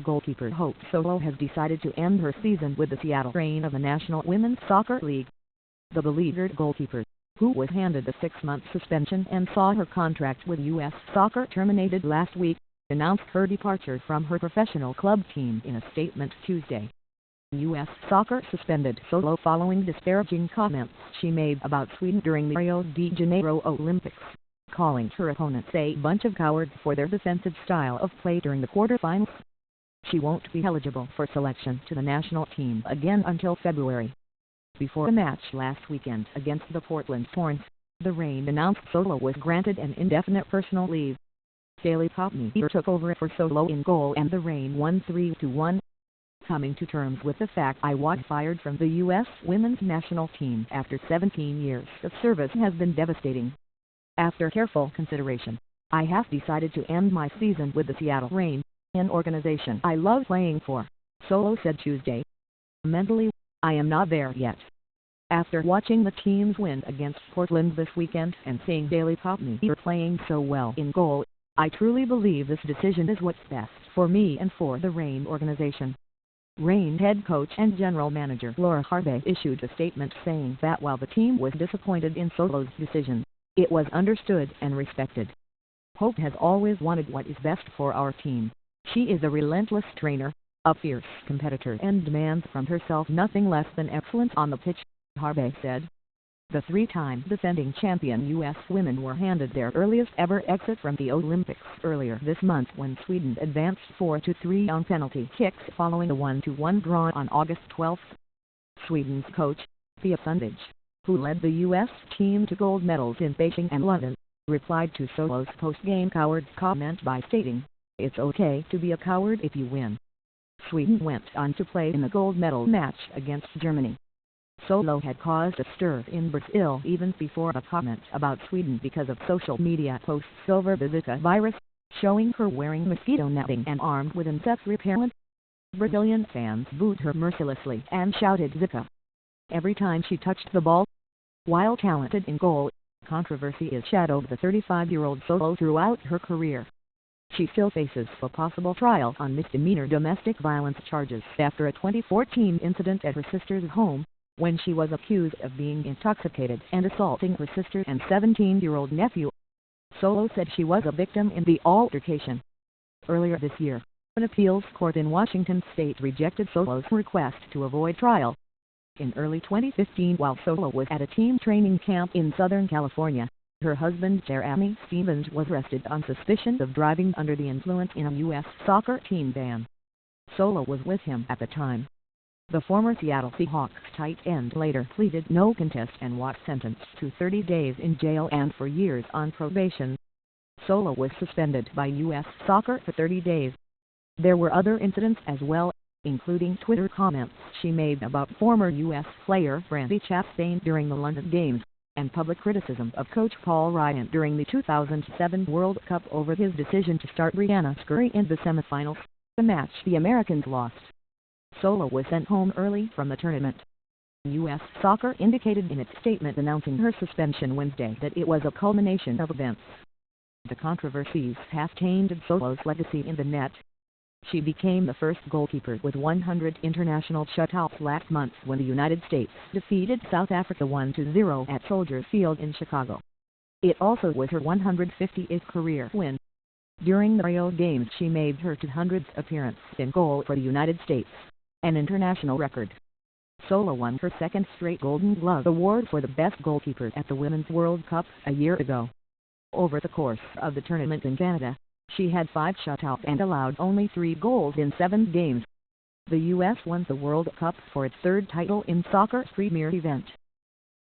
Goalkeeper Hope Solo has decided to end her season with the Seattle Reign of the National Women's Soccer League. The beleaguered goalkeeper, who was handed a 6-month suspension and saw her contract with U.S. Soccer terminated last week, announced her departure from her professional club team in a statement Tuesday. U.S. Soccer suspended Solo following disparaging comments she made about Sweden during the Rio de Janeiro Olympics, calling her opponents a bunch of cowards for their defensive style of play during the quarterfinals. She won't be eligible for selection to the national team again until February. Before a match last weekend against the Portland Thorns, the Reign announced Solo was granted an indefinite personal leave. Daily Pop Meter took over for Solo in goal and the Reign won 3-1. Coming to terms with the fact I was fired from the U.S. women's national team after 17 years of service has been devastating. After careful consideration, I have decided to end my season with the Seattle Reign, an organization I love playing for, Solo said Tuesday. Mentally, I am not there yet. After watching the teams win against Portland this weekend and seeing Daily Pop Meter playing so well in goal, I truly believe this decision is what's best for me and for the Reign organization. Reign head coach and general manager Laura Harvey issued a statement saying that while the team was disappointed in Solo's decision, it was understood and respected. Hope has always wanted what is best for our team. She is a relentless trainer, a fierce competitor and demands from herself nothing less than excellence on the pitch, Harvey said. The 3-time defending champion U.S. women were handed their earliest ever exit from the Olympics earlier this month when Sweden advanced 4-3 on penalty kicks following a 1-1 draw on August 12. Sweden's coach, Pia Sundhage, who led the U.S. team to gold medals in Beijing and London, replied to Solo's post-game coward comment by stating, "It's okay to be a coward if you win." Sweden went on to play in the gold medal match against Germany. Solo had caused a stir in Brazil even before the comment about Sweden because of social media posts over the Zika virus, showing her wearing mosquito netting and armed with insect repellent. Brazilian fans booed her mercilessly and shouted Zika every time she touched the ball. While talented in goal, controversy has shadowed the 35-year-old Solo throughout her career. She still faces a possible trial on misdemeanor domestic violence charges after a 2014 incident at her sister's home, when she was accused of being intoxicated and assaulting her sister and 17-year-old nephew. Solo said she was a victim in the altercation. Earlier this year, an appeals court in Washington state rejected Solo's request to avoid trial. In early 2015, while Solo was at a team training camp in Southern California, her husband Jeremy Stevens was arrested on suspicion of driving under the influence in a U.S. soccer team van. Solo was with him at the time. The former Seattle Seahawks tight end later pleaded no contest and was sentenced to 30 days in jail and 4 years on probation. Solo was suspended by U.S. Soccer for 30 days. There were other incidents as well, including Twitter comments she made about former U.S. player Brandy Chastain during the London Games, and public criticism of coach Paul Ryan during the 2007 World Cup over his decision to start Brianna Scurry in the semifinals, a match the Americans lost. Solo was sent home early from the tournament. U.S. Soccer indicated in its statement announcing her suspension Wednesday that it was a culmination of events. The controversies have tainted Solo's legacy in the net. She became the first goalkeeper with 100 international shutouts last month when the United States defeated South Africa 1-0 at Soldier Field in Chicago. It also was her 150th career win. During the Rio Games she made her 200th appearance in goal for the United States, an international record. Solo won her second straight Golden Glove award for the best goalkeeper at the Women's World Cup a year ago. Over the course of the tournament in Canada, she had 5 shutouts and allowed only 3 goals in 7 games. The U.S. won the World Cup for its 3rd title in soccer's premier event.